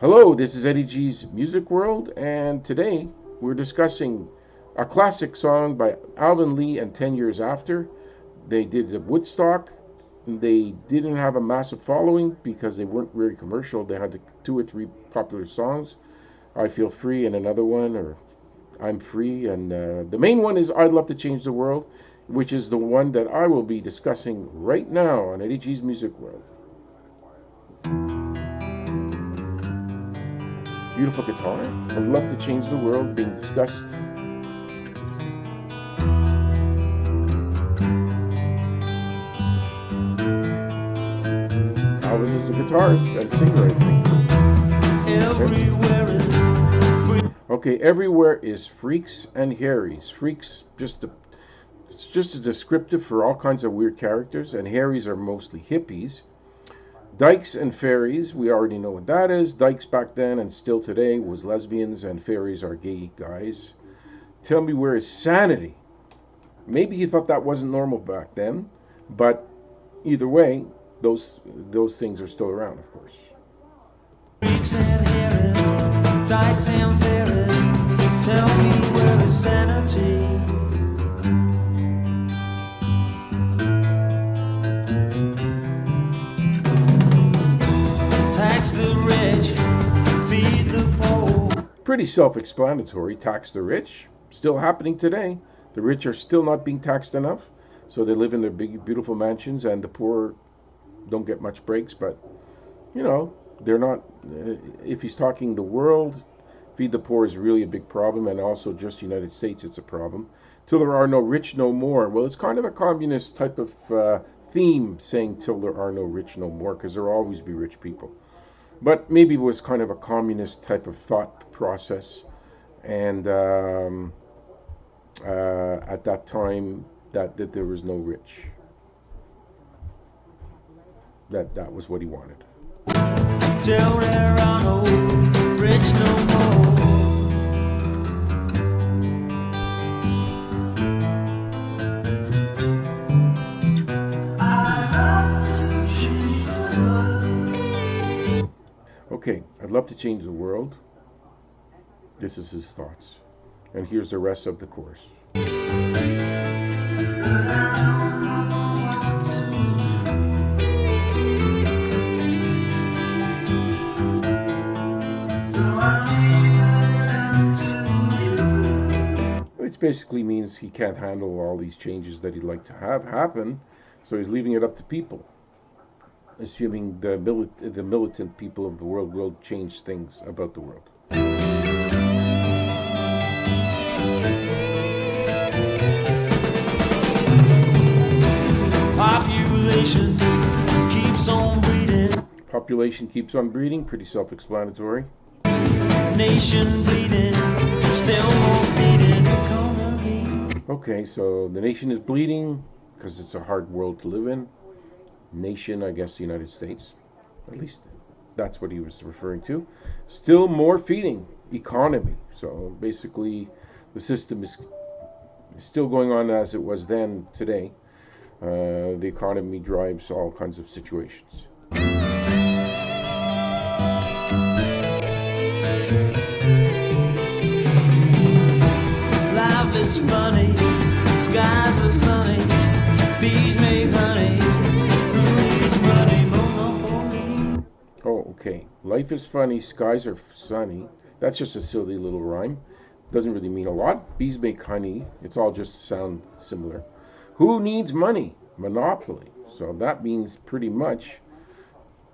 Hello, this is Eddie G's Music World, and today we're discussing a classic song by Alvin Lee and 10 Years After. They did the Woodstock. They didn't have a massive following because they weren't very commercial. They had two or three popular songs, I Feel Free and another one, or I'm Free. And the main one is I'd Love to Change the World, which is the one that I will be discussing right now on Eddie G's Music World. Beautiful guitar. I'd love to change the world being discussed. Alvin is the guitarist and singer, I think. Okay, everywhere is freaks and Harrys. Freaks, it's just a descriptive for all kinds of weird characters, and Harrys are mostly hippies. Dykes and fairies, we already know what that is. Dykes back then and still today was lesbians, and fairies are gay guys. Tell me, where is sanity? Maybe he thought that wasn't normal back then, but either way, those things are still around, of course. Freaks and Harrys, dykes and fairies, tell me, where is sanity? Pretty self-explanatory. Tax the rich. Still happening today. The rich are still not being taxed enough, so they live in their big, beautiful mansions, and the poor don't get much breaks. But they're not. If he's talking the world, feed the poor is really a big problem, and also just United States, it's a problem. Till there are no rich, no more. Well, it's kind of a communist type of theme, saying till there are no rich, no more, because there will always be rich people. But maybe it was kind of a communist type of thought process, and at that time that there was no rich. That was what he wanted. Till there are no rich no more. Okay, I'd love to change the world. This is his thoughts. And here's the rest of the chorus. It basically means he can't handle all these changes that he'd like to have happen, so he's leaving it up to people. Assuming the militant people of the world will change things about the world. Population keeps on breeding. Population keeps on breeding, pretty self-explanatory. Nation bleeding, still more bleeding economy. Okay, so the nation is bleeding because it's a hard world to live in. Nation, I guess the United States. At least that's what he was referring to. Still more feeding, economy. So basically the system is still going on as it was then today. The economy drives all kinds of situations. Life is funny, skies are sunny, bees make honey. Okay, life is funny, skies are sunny. That's just a silly little rhyme. Doesn't really mean a lot. Bees make honey. It's all just sound similar. Who needs money? Monopoly. So that means pretty much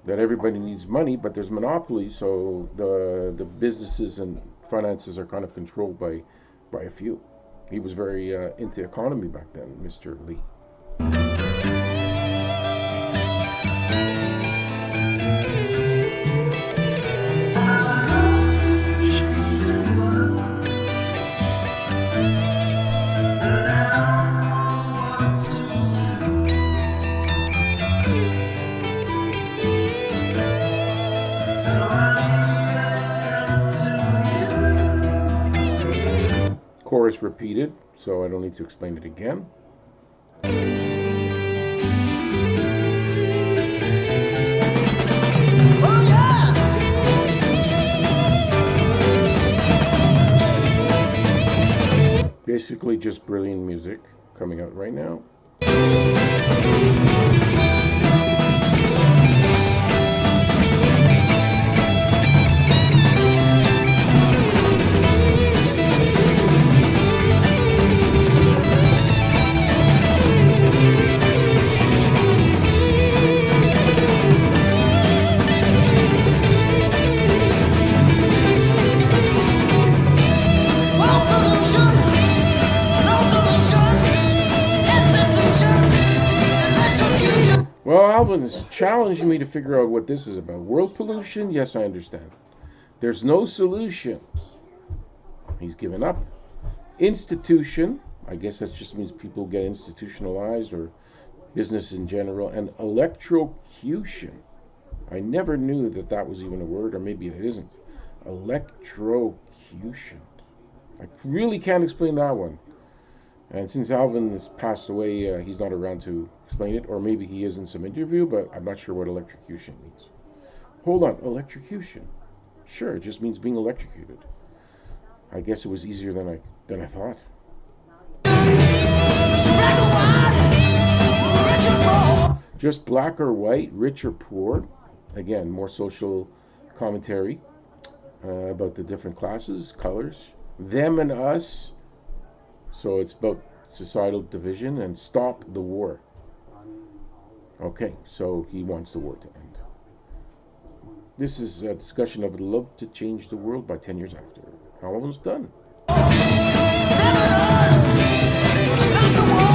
that everybody needs money, but there's monopoly, so the businesses and finances are kind of controlled by a few. He was very into economy back then, Mr. Lee. Chorus repeated, so I don't need to explain it again. basically just brilliant music coming out right now. World pollution, no solution. Institution, electrocution. Well, Alvin is challenging me to figure out what this is about. World pollution? Yes, I understand. There's no solution. He's given up. Institution? I guess that just means people get institutionalized or business in general. And electrocution. I never knew that that was even a word, or maybe it isn't. Electrocution. I really can't explain that one. And since Alvin has passed away, he's not around to explain it, or maybe he is in some interview, but I'm not sure what electrocution means. Hold on, electrocution. Sure, it just means being electrocuted. I guess it was easier than I thought. Just black or white, rich or poor. Again, more social commentary about the different classes, colors. Them and us. So it's about societal division, and stop the war. Okay, so he wants the war to end. This is a discussion of Love to Change the World by 10 Years After. Almost done. Stop the war.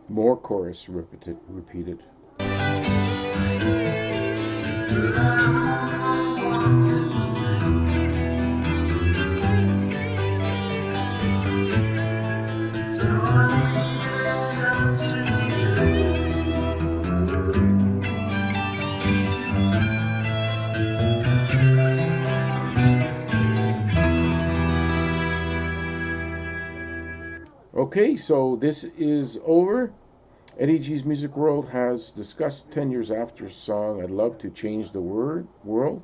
More chorus repeated. Okay, so this is over. Eddie G's Music World has discussed 10 Years After song I'd Love to Change the World.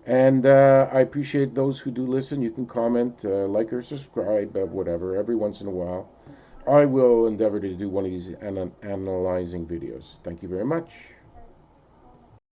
And I appreciate those who do listen. You can comment, like or subscribe, whatever, every once in a while. I will endeavor to do one of these analyzing videos. Thank you very much.